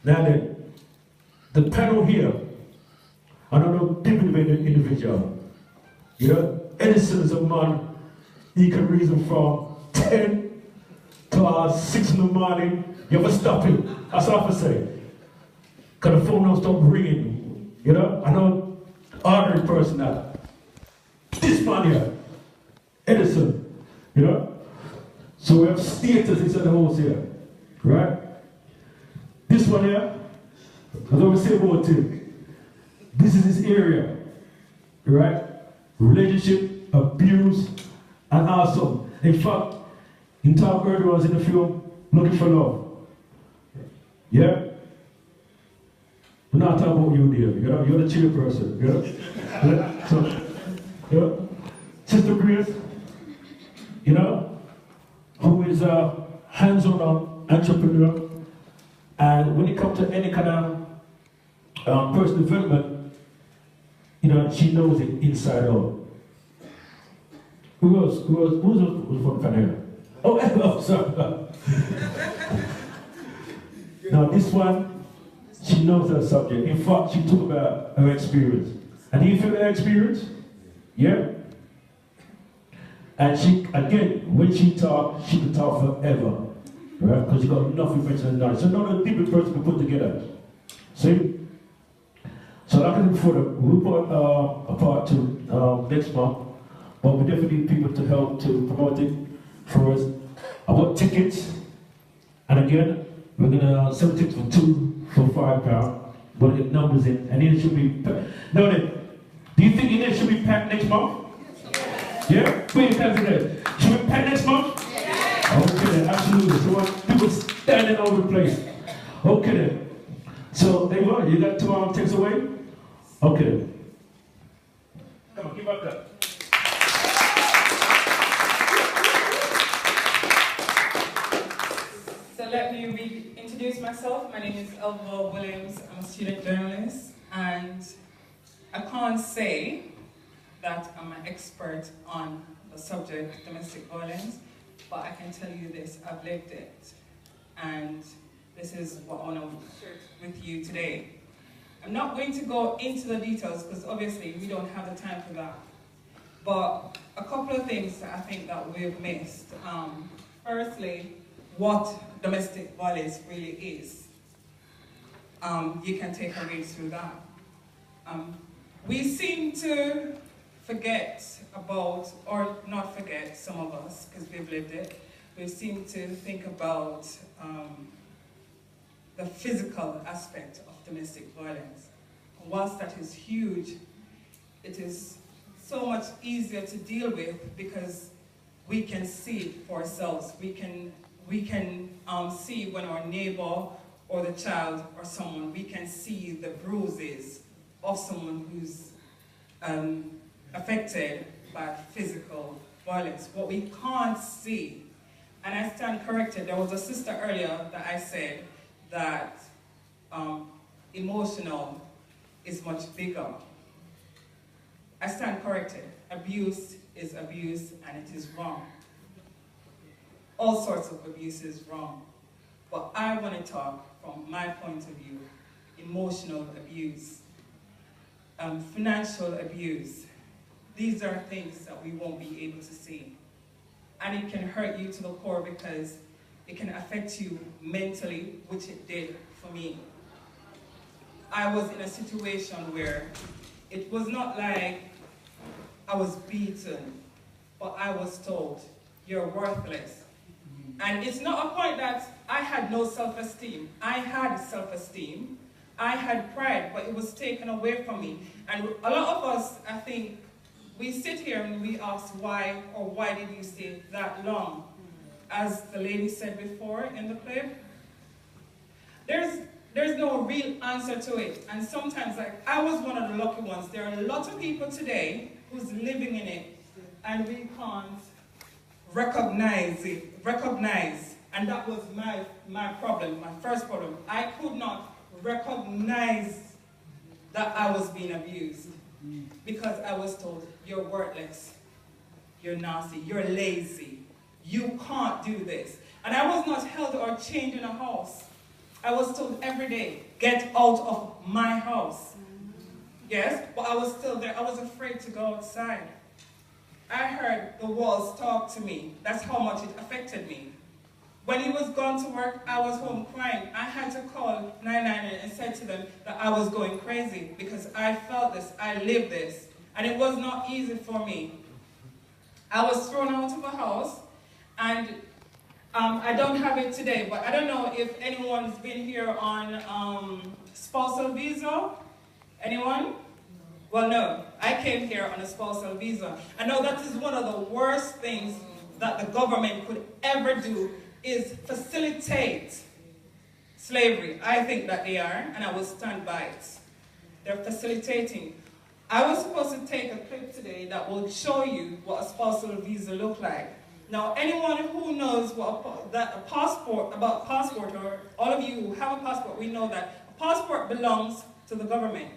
Now then, the panel here, I don't know, different individual. You know, Edison is a man, he can reason from 10 to 6 in the morning. You ever stop him? That's what I have to say. Because the phone don't stop ringing. You know, I know ordinary person that. This man here, Edison, you know. So we have status inside the house here, right? This one here, as I always say about him, this is his area, right? Relationship, abuse, and awesome. In fact, in talk earlier was in the film, Looking for Love. Yeah? We're not talking about you, dear. You know, you're the chairperson. You know? Yeah? So, you know, Sister Grace, you know, who is a hands-on entrepreneur, and when it comes to any kind of personal development, you know, she knows it inside out. Who's from Canada? Oh, sorry. Now this one, she knows her subject. In fact, she talked about her experience. And do you feel that experience? Yeah? And she, again, when she talks, she can talk forever. Right? Because you got enough information and knowledge. So not a different person to put together. See? So like I said before, we'll put a part 2 next month. But we definitely need people to help to promote it for us. About tickets. And again, we're gonna sell tickets for £2 for £5. We'll get numbers in, and it should be packed. Now then, do you think it should be packed next month? Yeah? Put your hands in there. Should we pack next month? Yeah. Okay then, absolutely. So what, people standing all over the place. Okay then. So there you are. You got 2 hours takes away? Okay then. Come on, give up that. So let me reintroduce myself. My name is Elva Williams. I'm a student journalist, and I can't say that I'm an expert on the subject domestic violence, but I can tell you this: I've lived it, and this is what I want to share with you today. I'm not going to go into the details because obviously we don't have the time for that. But a couple of things that I think that we've missed. Firstly, what domestic violence really is. You can take a read through that. We seem to forget about, or not forget, some of us, because we've lived it, we seem to think about the physical aspect of domestic violence. And whilst that is huge, it is so much easier to deal with because we can see it for ourselves. We can see when our neighbor or the child or someone, we can see the bruises of someone who's affected by physical violence. What we can't see, and I stand corrected, there was a sister earlier that I said that emotional is much bigger. I stand corrected. Abuse is abuse and it is wrong. All sorts of abuse is wrong. But I want to talk from my point of view, emotional abuse, financial abuse. These are things that we won't be able to see. And it can hurt you to the core because it can affect you mentally, which it did for me. I was in a situation where it was not like I was beaten, but I was told, you're worthless. And it's not a point that I had no self-esteem. I had self-esteem. I had pride, but it was taken away from me. And a lot of us, I think, we sit here and we ask why, or why did you stay that long? As the lady said before in the clip, there's no real answer to it. And sometimes, like, I was one of the lucky ones. There are a lot of people today who's living in it, and we can't recognize it, and that was my problem, my first problem. I could not recognize that I was being abused because I was told, you're worthless, you're nasty, you're lazy, you can't do this. And I was not held or chained in a house. I was told every day, get out of my house. Yes, but I was still there. I was afraid to go outside. I heard the walls talk to me. That's how much it affected me. When he was gone to work, I was home crying. I had to call 999 and said to them that I was going crazy because I felt this, I lived this, and it was not easy for me. I was thrown out of a house, and I don't have it today, but I don't know if anyone's been here on spousal visa. Anyone? Well, no. I came here on a spousal visa. I know that is one of the worst things that the government could ever do is facilitate slavery. I think that they are, and I will stand by it. They're facilitating. I was supposed to take a clip today that will show you what a spousal visa looks like. Now, anyone who knows what a passport, or all of you who have a passport, we know that a passport belongs to the government.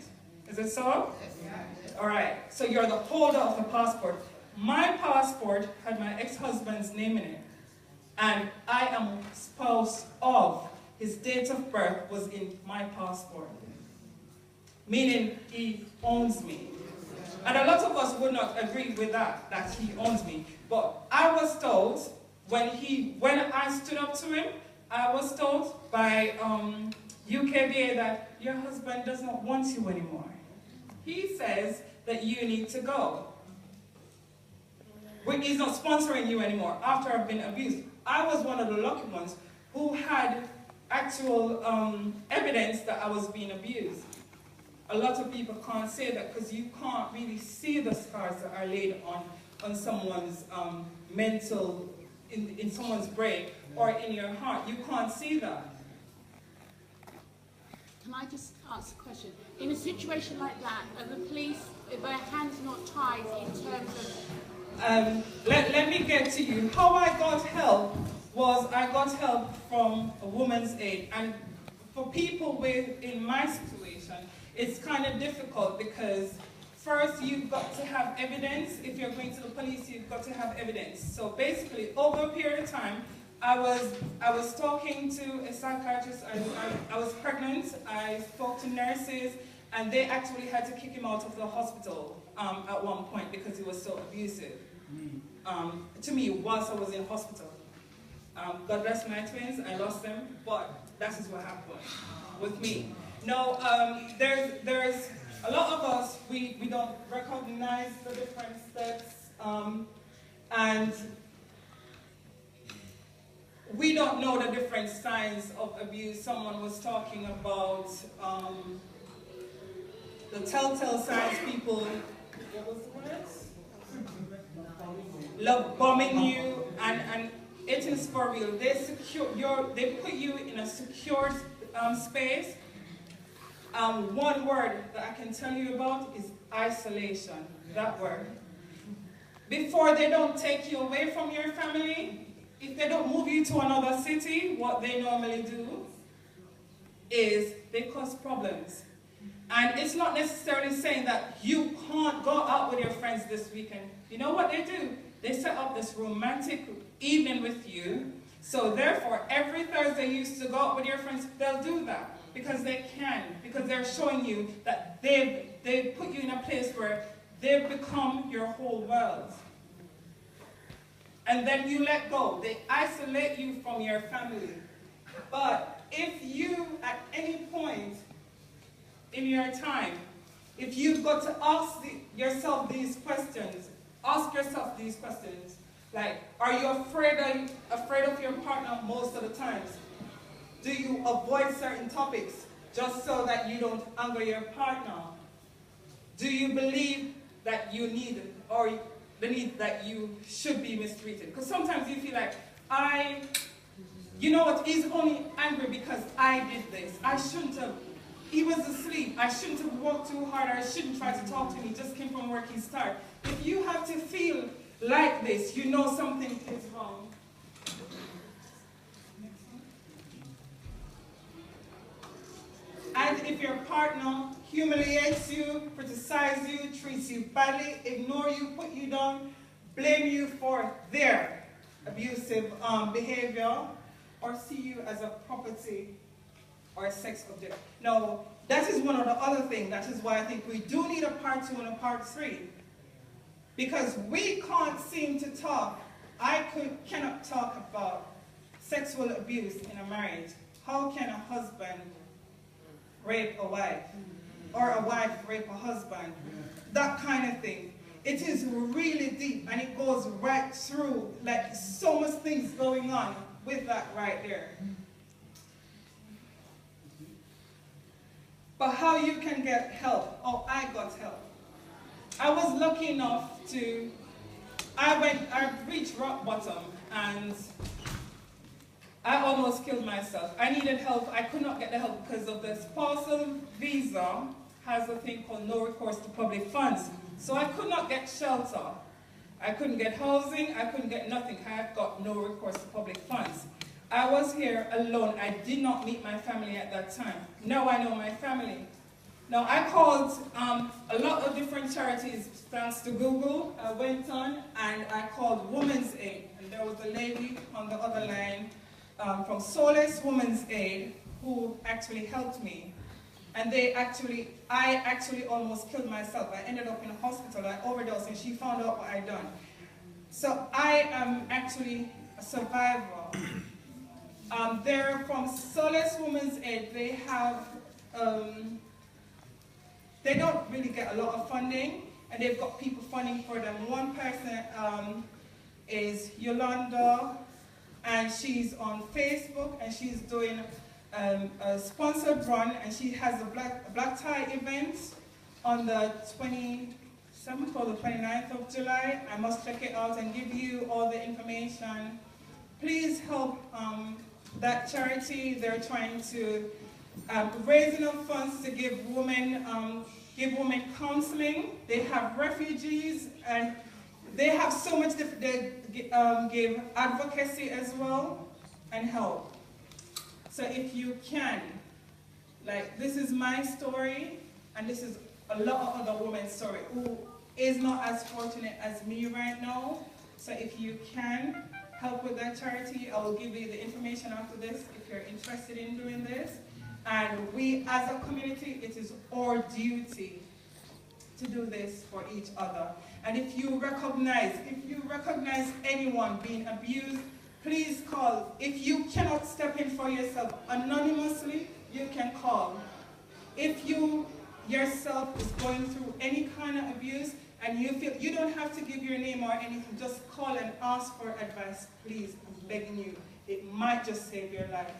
Is it so? Yes. All right. So you're the holder of the passport. My passport had my ex-husband's name in it, and I am spouse of. His date of birth was in my passport, meaning he owns me. And a lot of us would not agree with that he owns me. But I was told, when I stood up to him, I was told by UKVA that your husband does not want you anymore. He says that you need to go. He's not sponsoring you anymore after I've been abused. I was one of the lucky ones who had actual evidence that I was being abused. A lot of people can't say that because you can't really see the scars that are laid on someone's mental, in someone's brain or in your heart. You can't see that. Can I just ask a question? In a situation like that, are the police, if their hands not tied in terms of... Let me get to you. How I got help was I got help from a Women's Aid. And for people in my situation, it's kind of difficult because first you've got to have evidence. If you're going to the police, you've got to have evidence. So basically, over a period of time, I was talking to a psychiatrist. I was pregnant. I spoke to nurses, and they actually had to kick him out of the hospital at one point because he was so abusive to me whilst I was in hospital. God bless my twins. I lost them, but that is what happened with me. No, there's a lot of us, we don't recognize the different steps, and we don't know the different signs of abuse. Someone was talking about the telltale signs. People, what was the word? Love bombing you, and it is for real. They put you in a secure space. One word that I can tell you about is isolation. That word. Before they don't take you away from your family, if they don't move you to another city, what they normally do is they cause problems. And it's not necessarily saying that you can't go out with your friends this weekend. You know what they do? They set up this romantic evening with you. So therefore, every Thursday you used to go out with your friends, they'll do that. Because they can. Because they're showing you that they've put you in a place where they've become your whole world. And then you let go. They isolate you from your family. But if you, at any point in your time, if you've got to ask yourself these questions, like, are you afraid of your partner most of the times? Do you avoid certain topics just so that you don't anger your partner? Do you believe that you need, or believe that you should be mistreated? Because sometimes you feel like, you know what, he's only angry because I did this. I shouldn't have, he was asleep. I shouldn't have worked too hard. I shouldn't try to talk to him. He just came from work, he's tired. If you have to feel like this, you know something is wrong. And if your partner humiliates you, criticizes you, treats you badly, ignore you, put you down, blame you for their abusive behavior, or see you as a property, or sex object. Now, that is one of the other things. That is why I think we do need a part 2 and a part 3. Because we can't seem to talk. Cannot talk about sexual abuse in a marriage. How can a husband rape a wife? Or a wife rape a husband? That kind of thing. It is really deep, and it goes right through, like so much things going on with that right there. But how you can get help? Oh, I got help. I was lucky enough to, I reached rock bottom, and I almost killed myself. I needed help. I could not get the help because of the spousal visa has a thing called no recourse to public funds. So I could not get shelter. I couldn't get housing. I couldn't get nothing. I have got no recourse to public funds. I was here alone. I did not meet my family at that time. Now I know my family. Now I called a lot of different charities thanks to Google. I went on and I called Women's Aid. And there was a lady on the other line from Solace Women's Aid who actually helped me. And I actually almost killed myself. I ended up in a hospital. I overdosed and she found out what I'd done. So I am actually a survivor. They're from Solace Women's Aid. They have, they don't really get a lot of funding, and they've got people funding for them. One person is Yolanda, and she's on Facebook, and she's doing a sponsored run, and she has a black tie event on the 27th or the 29th of July. I must check it out and give you all the information. Please help that charity. They're trying to raise enough funds to give women counseling. They have refugees, and they have so much different. They give advocacy as well and help. So if you can, like, this is my story, and this is a lot of other women's story who is not as fortunate as me right now. So if you can help with that charity, I will give you the information after this if you're interested in doing this. And we as a community, it is our duty to do this for each other. And if you recognize anyone being abused, please call. If you cannot step in for yourself anonymously, you can call. If you yourself is going through any kind of abuse and you feel you don't have to give your name or anything, just call and ask for advice, please. I'm begging you. It might just save your life.